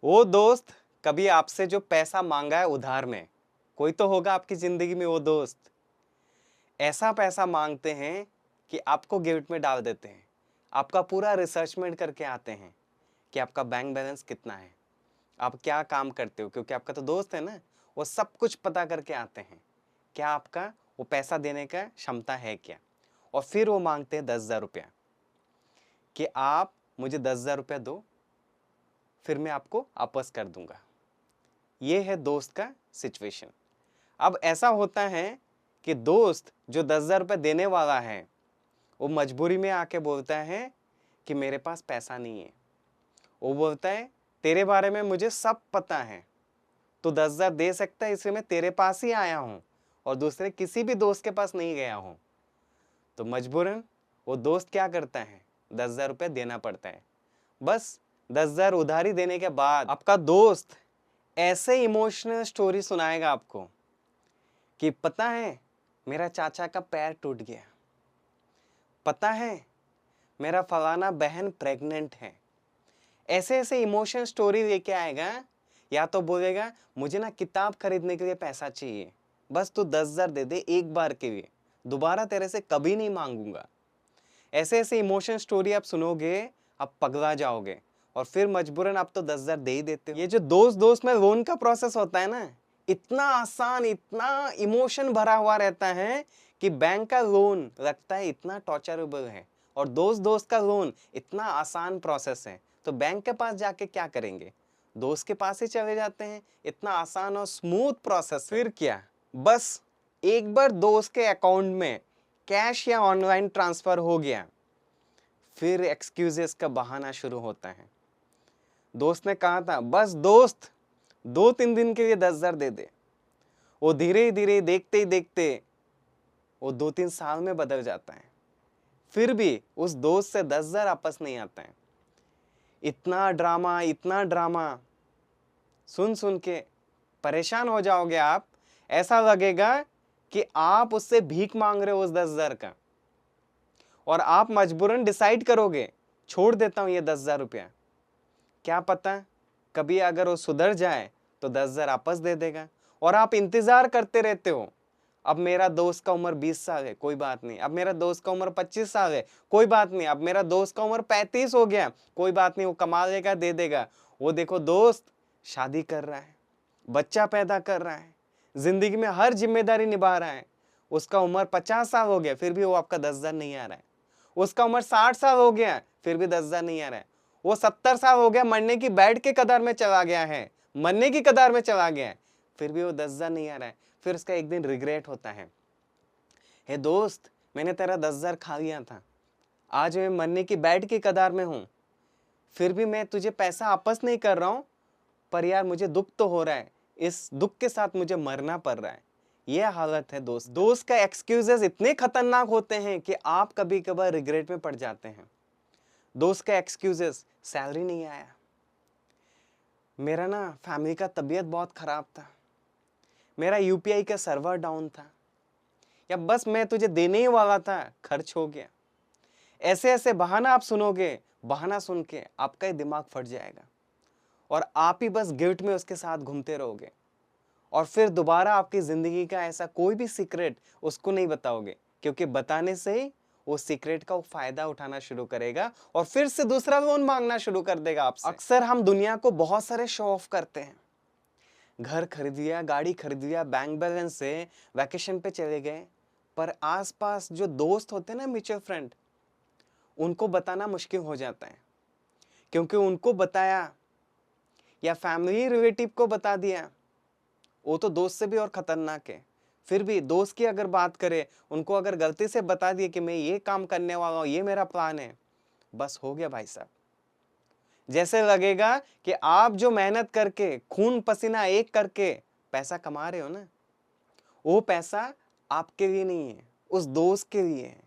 वो दोस्त कभी आपसे जो पैसा मांगा है उधार में, कोई तो होगा आपकी जिंदगी में वो दोस्त। ऐसा पैसा मांगते हैं कि आपको गिल्ट में डाल देते हैं। आपका पूरा रिसर्चमेंट करके आते हैं कि आपका बैंक बैलेंस कितना है, आप क्या काम करते हो, क्योंकि आपका तो दोस्त है ना। वो सब कुछ पता करके आते हैं क्या आपका वो पैसा देने का क्षमता है क्या। और फिर वो मांगते हैं 10,000 रुपया कि आप मुझे 10,000 रुपया दो, फिर मैं आपको वापस कर दूंगा। ये है दोस्त का सिचुएशन। अब ऐसा होता है कि दोस्त जो 10,000 रुपये देने वाला है वो मजबूरी में आके बोलता है कि मेरे पास पैसा नहीं है। वो बोलता है तेरे बारे में मुझे सब पता है, तो 10,000 दे सकता है, इसलिए मैं तेरे पास ही आया हूं और दूसरे किसी भी दोस्त के पास नहीं गया हूं। तो मजबूरन वो दोस्त क्या करता है, 10,000 रुपये देना पड़ता है। बस 10,000 उधारी देने के बाद आपका दोस्त ऐसे इमोशनल स्टोरी सुनाएगा आपको कि पता है मेरा चाचा का पैर टूट गया, पता है मेरा फलाना बहन प्रेग्नेंट है। ऐसे ऐसे इमोशनल स्टोरी लेके आएगा। या तो बोलेगा मुझे ना किताब खरीदने के लिए पैसा चाहिए, बस तू 10,000 दे दे एक बार के लिए, दोबारा तेरे से कभी नहीं मांगूंगा। ऐसे ऐसे इमोशनल स्टोरी आप सुनोगे, आप पगला जाओगे और फिर मजबूरन आप तो 10,000 दे ही देते हो। ये जो दोस्त दोस्त में लोन का प्रोसेस होता है ना, इतना आसान, इतना इमोशन भरा हुआ रहता है कि बैंक का लोन लगता है इतना टॉर्चरेबल है और दोस्त दोस्त का लोन इतना आसान प्रोसेस है। तो बैंक के पास जाके क्या करेंगे, दोस्त के पास ही चले जाते हैं। इतना आसान और स्मूथ प्रोसेस। फिर क्या, बस एक बार दोस्त के अकाउंट में कैश या ऑनलाइन ट्रांसफर हो गया, फिर एक्सक्यूजेस का बहाना शुरू होता है। दोस्त ने कहा था बस दोस्त 2-3 दिन के लिए 10,000 दे दे। वो धीरे धीरे देखते ही देखते वो 2-3 साल में बदल जाता है, फिर भी उस दोस्त से 10,000 वापस नहीं आता है। इतना ड्रामा, इतना ड्रामा सुन सुन के परेशान हो जाओगे आप। ऐसा लगेगा कि आप उससे भीख मांग रहे हो उस 10,000 का, और आप मजबूरन डिसाइड करोगे छोड़ देता हूं ये 10,000 रुपया। क्या पता कभी अगर वो सुधर जाए तो 10,000 वापस दे देगा। और आप इंतजार करते रहते हो, अब मेरा दोस्त का उम्र 20 साल है, कोई बात नहीं। अब मेरा दोस्त का उम्र 25 साल है, कोई बात नहीं। अब मेरा दोस्त का उम्र 35 हो गया, कोई बात नहीं, वो कमा लेगा, दे देगा। वो देखो दोस्त शादी कर रहा है, बच्चा पैदा कर रहा है, जिंदगी में हर जिम्मेदारी निभा रहा है। उसका उम्र 50 साल हो गया, फिर भी वो आपका 10,000 नहीं आ रहा है। उसका उम्र 60 साल हो गया, फिर भी 10,000 नहीं आ रहा है। वो 70 साल हो गया, मरने की बेड के कतार में चला गया है, मरने की कतार में चला गया है, फिर भी वो 10,000 नहीं आ रहा है। फिर उसका एक दिन रिग्रेट होता है, हे दोस्त मैंने तेरा 10,000 खा लिया था, आज मैं मरने की बेड की कतार में हूं, फिर भी मैं तुझे पैसा वापस नहीं कर रहा हूं, पर यार मुझे दुख तो हो रहा है, इस दुख के साथ मुझे मरना पड़ रहा है। यह हालत है दोस्त। दोस्त का एक्सक्यूजेस इतने खतरनाक होते हैं कि आप कभी कभार रिग्रेट में पड़ जाते हैं। दोस्त का एक्सक्यूजेस, सैलरी नहीं आया, मेरा ना फैमिली का तबीयत बहुत खराब था, मेरा यूपीआई का सर्वर डाउन था, या बस मैं तुझे देने ही वाला था, खर्च हो गया। ऐसे ऐसे बहाना आप सुनोगे, बहाना सुन के आपका ही दिमाग फट जाएगा और आप ही बस गिल्ट में उसके साथ घूमते रहोगे। और फिर दोबारा आपकी जिंदगी का ऐसा कोई भी सीक्रेट उसको नहीं बताओगे, क्योंकि बताने से ही वो सीक्रेट का फायदा उठाना शुरू करेगा और फिर से दूसरा लोन मांगना शुरू कर देगा आपसे। अक्सर हम दुनिया को बहुत सारे शो ऑफ करते हैं, घर खरीद लिया, गाड़ी खरीद लिया, बैंक बैलेंस से वैकेशन पे चले गए, पर आसपास जो दोस्त होते हैं ना, म्यूचुअल फ्रेंड, उनको बताना मुश्किल हो जाता है, क्योंकि उनको बताया या फैमिली रिलेटिव को बता दिया, वो तो दोस्त से भी और खतरनाक है। फिर भी दोस्त की अगर बात करें, उनको अगर गलती से बता दिए कि मैं ये काम करने वाला हूं, ये मेरा प्लान है, बस हो गया भाई साहब। जैसे लगेगा कि आप जो मेहनत करके खून पसीना एक करके पैसा कमा रहे हो ना, वो पैसा आपके लिए नहीं है, उस दोस्त के लिए है।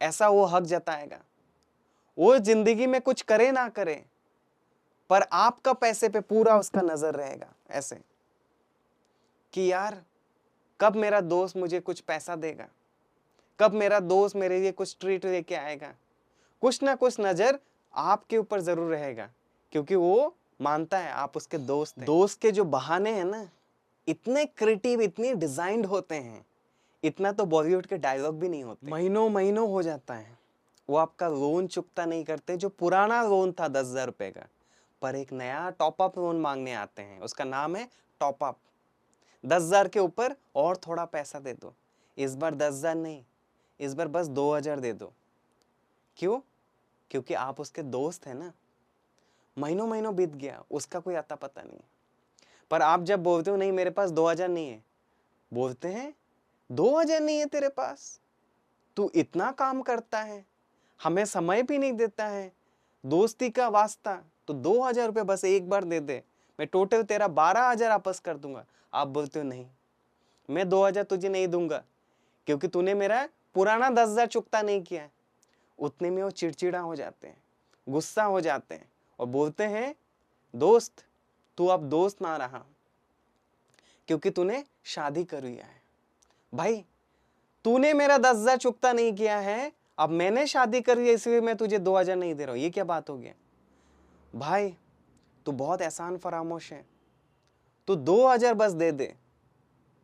ऐसा वो हक जताएगा। वो जिंदगी में कुछ करे ना करे, पर आपका पैसे पे पूरा उसका नजर रहेगा, ऐसे कि यार कब मेरा दोस्त मुझे कुछ पैसा देगा, कब मेरा दोस्त मेरे लिए कुछ ट्रीट लेके आएगा। कुछ ना कुछ नजर आपके ऊपर जरूर रहेगा, क्योंकि वो मानता है आप उसके दोस्त हैं। दोस्त के जो बहाने हैं ना, इतने क्रिएटिव, इतने डिजाइंड होते हैं, इतना तो बॉलीवुड के डायलॉग भी नहीं होते। महीनों महीनों हो जाता है, वो आपका लोन चुकता नहीं करते। जो पुराना लोन था 10,000 रुपए का, पर एक नया टॉपअप लोन मांगने आते हैं, उसका नाम है टॉपअप। 10,000 के ऊपर और थोड़ा पैसा दे दो। इस बार 10,000 नहीं, इस बार बस 2,000 दे दो। क्यों? क्योंकि आप उसके दोस्त हैं ना। महीनों महीनों बीत गया, उसका कोई आता पता नहीं। पर आप जब बोलते हो नहीं मेरे पास 2,000 नहीं है, बोलते हैं 2,000 नहीं है तेरे पास, तू इतना काम करता है, हमें समय भी नहीं देता है, दोस्ती का वास्ता, तो 2,000 रुपये बस एक बार दे दे, मैं टोटल तेरा 12,000 वापस कर दूंगा। आप बोलते हो नहीं, मैं 2,000 तुझे नहीं दूंगा, क्योंकि तूने मेरा पुराना 10,000 चुकता नहीं किया है। उतने में वो चिड़चिड़ा हो जाते हैं, गुस्सा हो जाते हैं और बोलते हैं दोस्त तू अब दोस्त ना रहा, क्योंकि तूने शादी कर लिया है। भाई तूने मेरा 10,000 चुकता नहीं किया है, अब मैंने शादी कर ली इसलिए मैं तुझे 2,000 नहीं दे रहा हूं, ये क्या बात हो गया? भाई तू बहुत एहसान फरामोश है, तू 2,000 बस दे दे,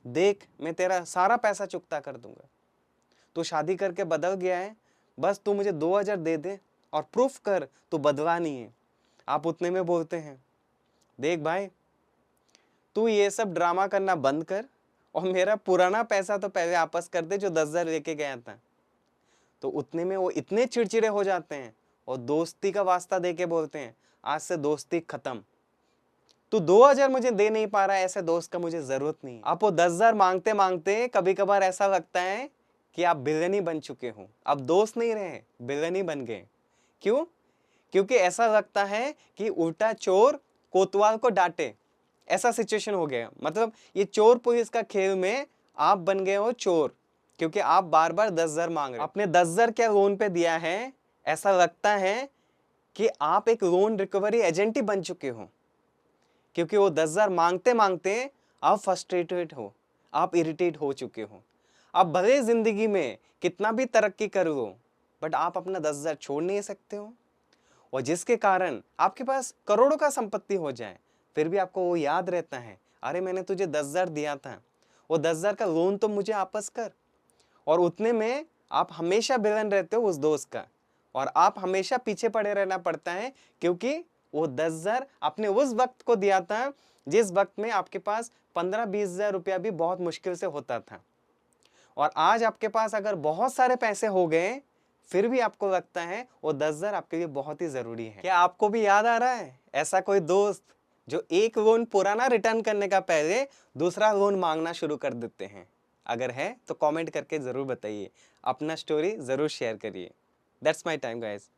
देख मैं तेरा सारा पैसा चुकता कर दूंगा। तू शादी करके बदल गया है, बस तू मुझे 2,000 दे दे और प्रूफ कर तू बदला नहीं है। आप उतने में बोलते हैं देख भाई तू ये सब ड्रामा करना बंद कर और मेरा पुराना पैसा तो पहले वापस कर दे जो 10,000 लेके गया था। तो उतने में वो इतने चिड़चिड़े हो जाते हैं और दोस्ती का वास्ता देके बोलते हैं आज से दोस्ती खत्म, तू 2,000 मुझे दे नहीं पा रहा है, ऐसे दोस्त का मुझे जरूरत नहीं। आप वो 10,000 मांगते मांगते कभी कभार ऐसा लगता है कि आप विलेन ही बन चुके हो, अब दोस्त नहीं रहे, विलेन ही बन गए। क्यों? क्योंकि ऐसा लगता है कि उल्टा चोर कोतवाल को डांटे, ऐसा सिचुएशन हो गया। मतलब ये चोर पुलिस का खेल में आप बन गए हो चोर, क्योंकि आप बार बार 10,000 मांग रहे हो। अपने 10,000 क्या लोन पे दिया है, ऐसा लगता है कि आप एक लोन रिकवरी एजेंट ही बन चुके हो, क्योंकि वो 10,000 मांगते मांगते आप फ्रस्ट्रेटेड हो, आप इरिटेट हो चुके हो। आप भले जिंदगी में कितना भी तरक्की कर लो, बट आप अपना 10,000 छोड़ नहीं सकते हो। और जिसके कारण आपके पास करोड़ों का संपत्ति हो जाए, फिर भी आपको वो याद रहता है अरे मैंने तुझे 10,000 दिया था, वो 10,000 का लोन तो मुझे वापस कर। और उतने में आप हमेशा विलन रहते हो उस दोस्त का, और आप हमेशा पीछे पड़े रहना पड़ता है, क्योंकि वो 10,000 आपने उस वक्त को दिया था जिस वक्त में आपके पास 15-20 हजार रुपया भी बहुत मुश्किल से होता था। और आज आपके पास अगर बहुत सारे पैसे हो गए, फिर भी आपको लगता है वो 10,000 आपके लिए बहुत ही जरूरी है। क्या आपको भी याद आ रहा है ऐसा कोई दोस्त जो एक लोन पुराना रिटर्न करने का पहले दूसरा लोन मांगना शुरू कर देते हैं? अगर है तो कमेंट करके जरूर बताइए, अपना स्टोरी जरूर शेयर करिए। That's my time guys.